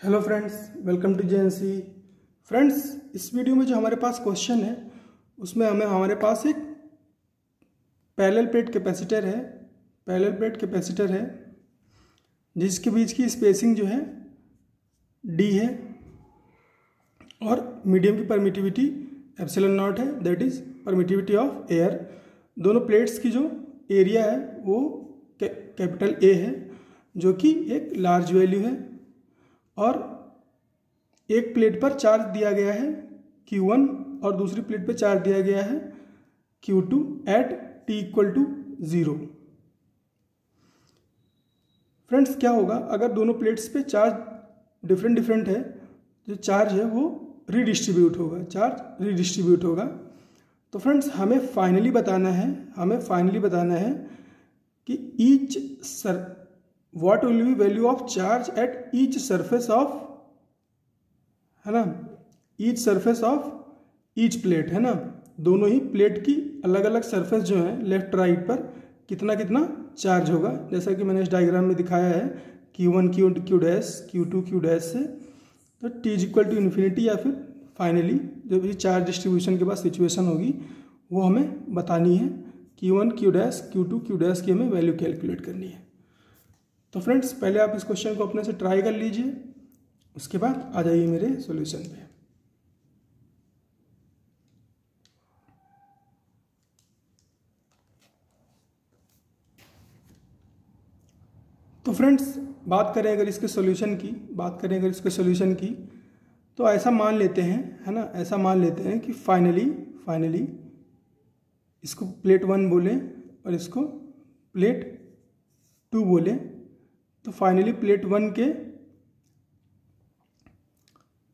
Hello friends, welcome to JNC. Friends, इस video में जो हमारे पास क्वेश्चन है उसमें हमारे पास एक पैरेलल प्लेट कैपेसिटर है जिसके बीच की स्पेसिंग जो है डी है और मीडियम की परमिटिविटी एप्सिलॉन नॉट है, that is permittivity of air. दोनों प्लेट्स की जो एरिया है वो कैपिटल ए है जो कि एक लार्ज वैल्यू है और एक प्लेट पर चार्ज दिया गया है Q1 और दूसरी प्लेट पर चार्ज दिया गया है Q2 at t equal to 0। Friends, क्या होगा अगर दोनों प्लेट्स पे चार्ज डिफरेंट है, जो चार्ज है वो रीडिस्ट्रीब्यूट होगा। तो फ्रेंड्स, हमें फाइनली बताना है कि what will be value of charge at each surface of, है ना, each surface of each plate, है ना। दोनों ही प्लेट की अलग अलग सरफेस जो है लेफ्ट राइट पर कितना कितना चार्ज होगा, जैसा कि मैंने इस डायग्राम में दिखाया है Q1 Q dash Q2 Q dash से। तो t is equal to infinity या फिर फाइनली जो भी चार्ज डिस्ट्रीब्यूशन के बाद सिचुएशन होगी वो हमें बतानी है। Q1 Q dash Q2 Q dash की हमें वैल्यू कैलकुलेट करनी है। तो फ्रेंड्स, पहले आप इस क्वेश्चन को अपने से ट्राई कर लीजिए, उसके बाद आ जाइए मेरे सॉल्यूशन पे। तो फ्रेंड्स, बात करें अगर इसके सॉल्यूशन की तो ऐसा मान लेते हैं, है ना, ऐसा मान लेते हैं कि फाइनली इसको प्लेट 1 बोले और इसको प्लेट 2 बोले। तो फाइनली प्लेट 1 के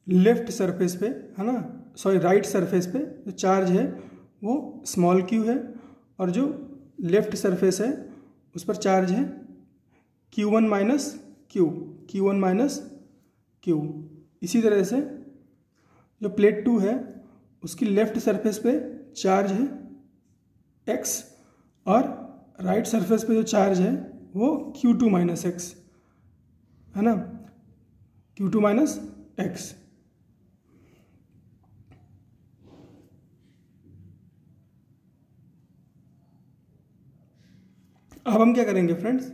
लेफ्ट सरफेस पे, है ना, राइट सरफेस पे जो चार्ज है वो स्मॉल q है और जो लेफ्ट सरफेस है उस पर चार्ज है Q1 माइनस Q। इसी तरह से जो प्लेट 2 है उसकी लेफ्ट सरफेस पे चार्ज है x और राइट सरफेस पे जो चार्ज है वो Q2 माइनस x, है ना, Q2 माइनस x। अब हम क्या करेंगे फ्रेंड्स,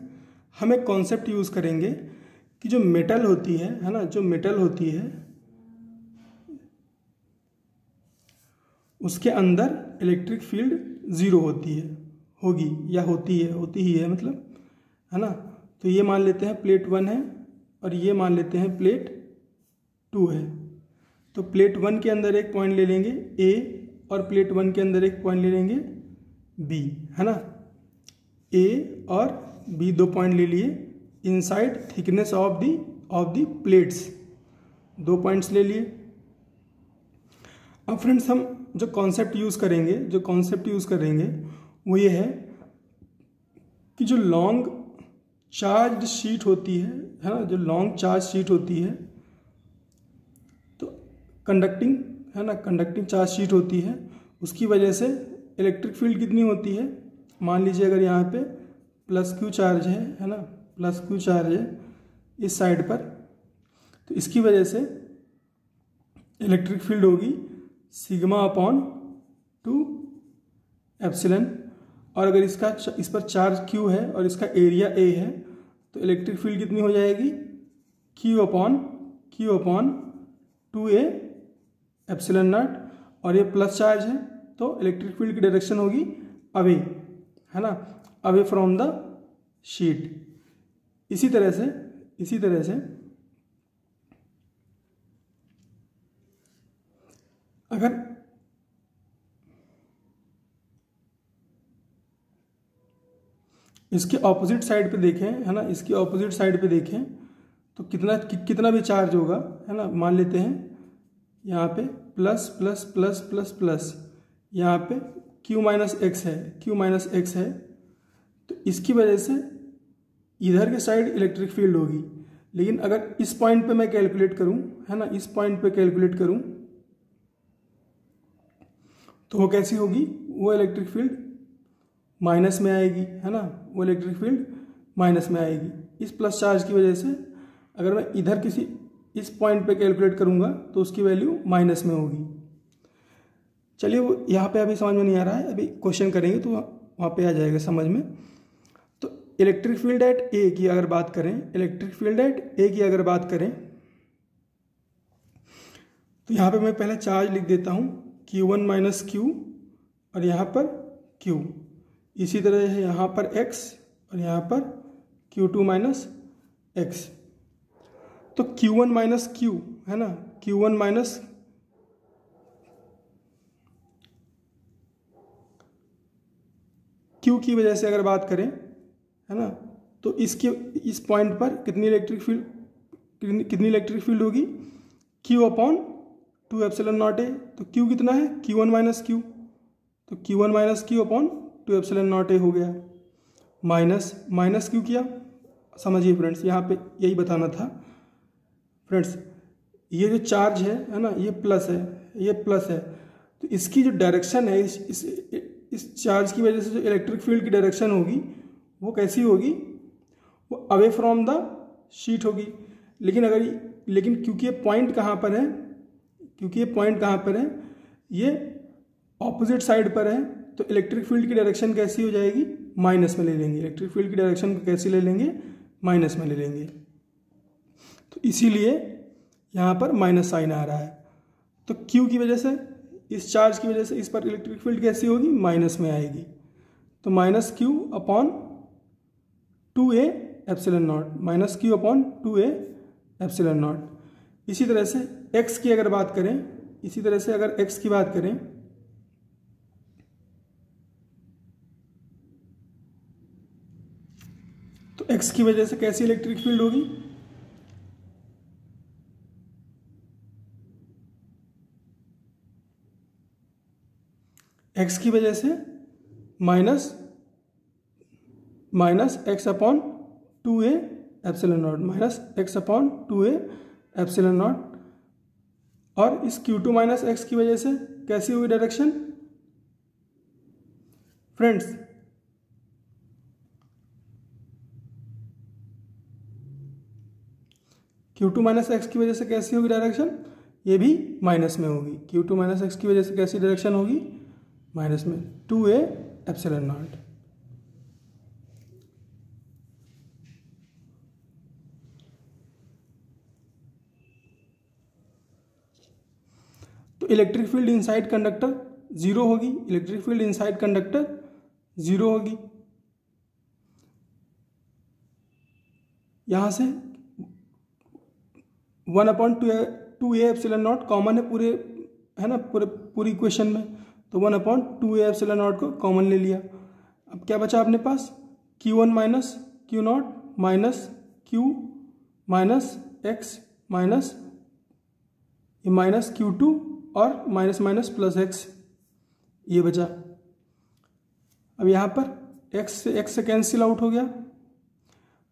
हम एक कॉन्सेप्ट यूज़ करेंगे कि जो मेटल होती है ना, जो मेटल होती है उसके अंदर इलेक्ट्रिक फील्ड 0 होती है मतलब, है ना। तो ये मान लेते हैं प्लेट 1 है और ये मान लेते हैं प्लेट 2 है। तो प्लेट 1 के अंदर एक पॉइंट ले लेंगे A और प्लेट 1 के अंदर एक पॉइंट ले लेंगे B, है ना। A और B 2 पॉइंट ले लिए inside thickness of the plates, 2 points ले लिए। अब फ्रेंड्स, हम जो कॉन्सेप्ट यूज़ करेंगे वो ये है कि जो लॉन्ग चार्ज शीट होती है ना, जो लॉन्ग चार्ज शीट होती है तो कंडक्टिंग चार्ज शीट होती है, उसकी वजह से इलेक्ट्रिक फील्ड कितनी होती है। मान लीजिए अगर यहाँ पे प्लस Q चार्ज है ना, प्लस Q चार्ज है इस साइड पर, तो इसकी वजह से इलेक्ट्रिक फील्ड होगी सिग्मा अपॉन 2 एप्सिलॉन। और अगर इस पर चार्ज Q है और इसका एरिया A है तो इलेक्ट्रिक फील्ड कितनी हो जाएगी Q upon 2A epsilon not. और ये प्लस चार्ज है तो इलेक्ट्रिक फील्ड की डायरेक्शन होगी अवे, है ना, अवे फ्रॉम द शीट। इसी तरह से अगर इसके ऑपोजिट साइड पे देखें, है ना, इसकी ऑपोजिट साइड पे देखें तो कितना भी चार्ज होगा, है ना। मान लेते हैं यहाँ पे plus plus plus plus plus, यहाँ पे Q माइनस एक्स है, तो इसकी वजह से इधर के साइड इलेक्ट्रिक फील्ड होगी। लेकिन अगर इस पॉइंट पे मैं कैलकुलेट करूँ, है ना, इस पॉइंट पे कैलकुलेट करूँ तो वो कैसी होगी, वो इलेक्ट्रिक फील्ड माइनस में आएगी, है ना, वो इलेक्ट्रिक फील्ड माइनस में आएगी। इस प्लस चार्ज की वजह से अगर मैं इधर किसी इस पॉइंट पे कैलकुलेट करूँगा तो उसकी वैल्यू माइनस में होगी। चलिए वो यहाँ पे अभी समझ में नहीं आ रहा है, अभी क्वेश्चन करेंगे तो वहाँ पे आ जाएगा समझ में। तो इलेक्ट्रिक फील्ड एट ए की अगर बात करें, इलेक्ट्रिक फील्ड एट ए की अगर बात करें तो यहाँ पे मैं पहले चार्ज लिख देता हूँ Q1 माइनस Q और यहाँ पर Q, इसी तरह है यहाँ पर X और यहाँ पर Q2 माइनस X। तो Q1 माइनस Q है ना, Q1 माइनस Q की वजह से अगर बात करें है ना, तो इस पॉइंट पर कितनी इलेक्ट्रिक फील्ड होगी, Q upon 2 epsilon not a. तो Q कितना है, Q1 माइनस Q, तो Q1 minus Q upon 2 epsilon not a हो गया। माइनस Q किया, समझिए फ्रेंड्स यहाँ पे यही बताना था फ्रेंड्स। ये जो चार्ज है ना, ये प्लस है, ये प्लस है, तो इसकी जो डायरेक्शन है इस चार्ज की वजह से जो इलेक्ट्रिक फील्ड की डायरेक्शन होगी वो कैसी होगी, वो अवे फ्रॉम द शीट होगी। लेकिन क्योंकि ये पॉइंट कहाँ पर है, ये ऑपोजिट साइड पर है, तो इलेक्ट्रिक फील्ड की डायरेक्शन कैसी हो जाएगी, माइनस में ले लेंगे। इलेक्ट्रिक फील्ड की डायरेक्शन को कैसे ले लेंगे, माइनस में ले लेंगे। तो इसीलिए यहाँ पर माइनस साइन आ रहा है। तो Q की वजह से, इस चार्ज की वजह से इस पर इलेक्ट्रिक फील्ड कैसी होगी, माइनस में आएगी। तो minus Q upon 2a epsilon not, minus Q upon 2a epsilon not. इसी तरह से X की अगर बात करें, X की बात करें तो X की वजह से कैसी इलेक्ट्रिक फील्ड होगी, X की वजह से minus X upon 2a epsilon not, minus X upon 2a epsilon not. और इस Q2 माइनस X की वजह से कैसी हुई direction friends, Q2 minus X की वजह से कैसी होगी डायरेक्शन, ये भी माइनस में होगी। Q2 माइनस X की वजह से कैसी डायरेक्शन होगी, माइनस में, 2a एप्सिलॉन नॉट। तो electric field inside conductor zero होगी, electric field inside conductor zero होगी। यहां से 1/2a एप्सिलॉन नॉट कॉमन है पूरे, है ना, पूरी इक्वेशन में, तो 1/2a एप्सिलॉन नॉट को कॉमन ले लिया। अब क्या बचा अपने पास, Q1 minus Q not minus Q minus X minus Q2 और माइनस प्लस X, ये बचा। अब यहाँ पर X से कैंसिल आउट हो गया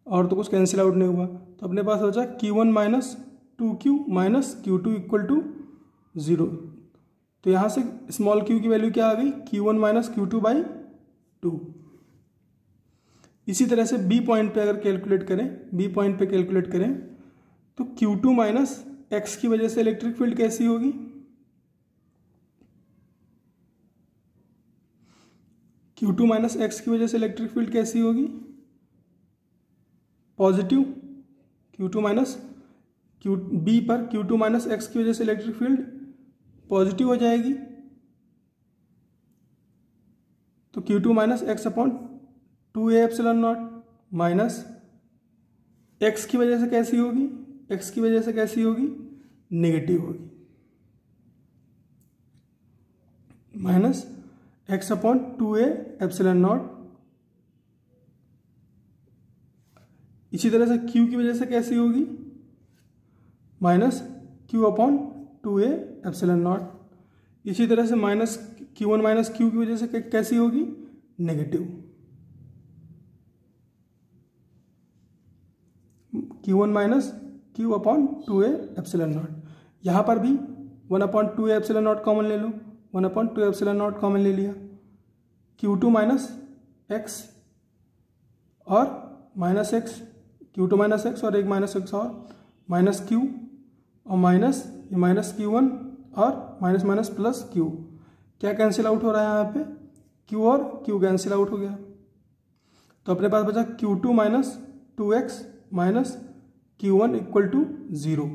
और तो कुछ कैंसिल आउट नहीं हुआ, तो अपने पास बचा Q1 minus 2Q minus Q2 equal to 0। तो यहाँ से स्मॉल q की वैल्यू क्या आ गई, Q1 माइनस Q2 बाई 2। इसी तरह से B पॉइंट पे अगर कैलकुलेट करें, तो Q2 माइनस X की वजह से इलेक्ट्रिक फील्ड कैसी होगी, Q2 माइनस X की वजह से इलेक्ट्रिक फील्ड कैसी होगी, पॉजिटिव। Q2 माइनस B पर Q2 माइनस X की वजह से इलेक्ट्रिक फील्ड पॉजिटिव हो जाएगी। तो Q2 minus X upon 2a epsilon not minus X की वजह से कैसी होगी, नेगेटिव होगी, minus X upon 2a epsilon not. इसी तरह से Q की वजह से कैसी होगी, minus Q upon 2a epsilon not. इसी तरह से माइनस Q1 माइनस Q की वजह से कैसी होगी, negative, Q1 minus Q upon 2a epsilon not. यहाँ पर भी 1/2a एप्सिलॉन नॉट कॉमन ले लो, 1/2 एप्सिलॉन नॉट कॉमन ले लिया। Q2 माइनस X और minus X, Q2 minus X और एक माइनस X और माइनस Q और माइनस ये माइनस Q1 और माइनस माइनस प्लस Q, क्या कैंसिल आउट हो रहा है यहाँ पे, Q और Q कैंसिल आउट हो गया। तो अपने पास बचा Q2 minus 2x minus Q1 equal to 0।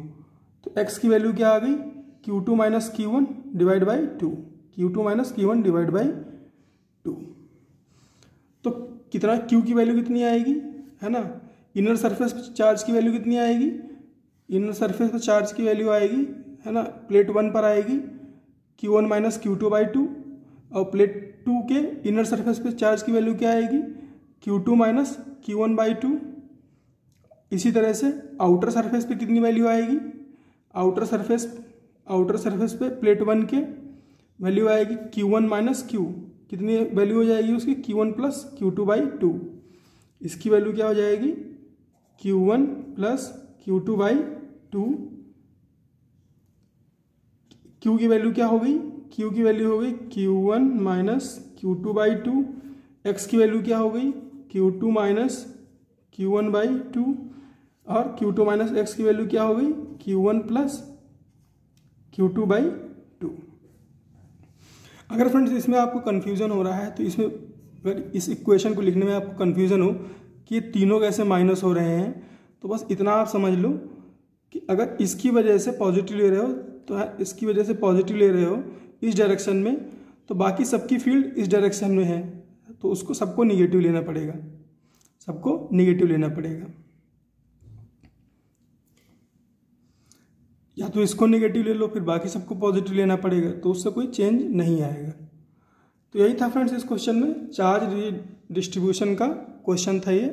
तो x की वैल्यू क्या आ गई, Q2 minus Q1 divide by 2, Q2 minus Q1 divide by 2। तो कितना Q की वैल्यू कितनी आएगी, है ना, इनर सरफेस पर चार्ज की वैल्यू कितनी आएगी, इनर सरफेस पर चार्ज की वैल्यू आएगी, है ना, प्लेट 1 पर आएगी Q1 माइनस Q2 बाई 2, और प्लेट 2 के इनर सरफेस पे चार्ज की वैल्यू क्या आएगी, Q2 माइनस Q1 बाई 2। इसी तरह से आउटर सरफेस पे कितनी वैल्यू आएगी, आउटर सरफेस पे प्लेट 1 के वैल्यू आएगी Q1 माइनस Q, कितनी वैल्यू हो जाएगी उसकी, Q1 प्लस Q2 बाई 2। इसकी वैल्यू क्या हो जाएगी, Q1 plus Q2 by 2। Q की वैल्यू क्या हो गई, Q की वैल्यू हो गई Q1 minus Q2 by 2। x की वैल्यू क्या हो गई, Q2 माइनस Q1 बाई 2, और Q2 माइनस x की वैल्यू क्या हो गई, Q1 प्लस Q2 बाई 2। अगर फ्रेंड्स इसमें आपको कन्फ्यूज़न हो रहा है, तो इसमें अगर इस इक्वेशन को लिखने में आपको कन्फ्यूज़न हो कि ये तीनों कैसे माइनस हो रहे हैं, तो बस इतना आप समझ लो कि अगर इसकी वजह से पॉजिटिव ले रहे हो, तो इसकी वजह से पॉजिटिव ले रहे हो इस डायरेक्शन में, तो बाकी सबकी फील्ड इस डायरेक्शन में है, तो उसको सबको निगेटिव लेना पड़ेगा, सबको निगेटिव लेना पड़ेगा। या तो इसको निगेटिव ले लो, फिर बाकी सबको पॉजिटिव लेना पड़ेगा, तो उससे कोई चेंज नहीं आएगा। तो यही था फ्रेंड्स इस क्वेश्चन में, चार्ज डिस्ट्रीब्यूशन का क्वेश्चन था ये।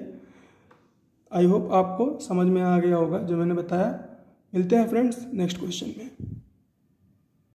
आई होप आपको समझ में आ गया होगा जो मैंने बताया। मिलते हैं फ्रेंड्स नेक्स्ट क्वेश्चन में।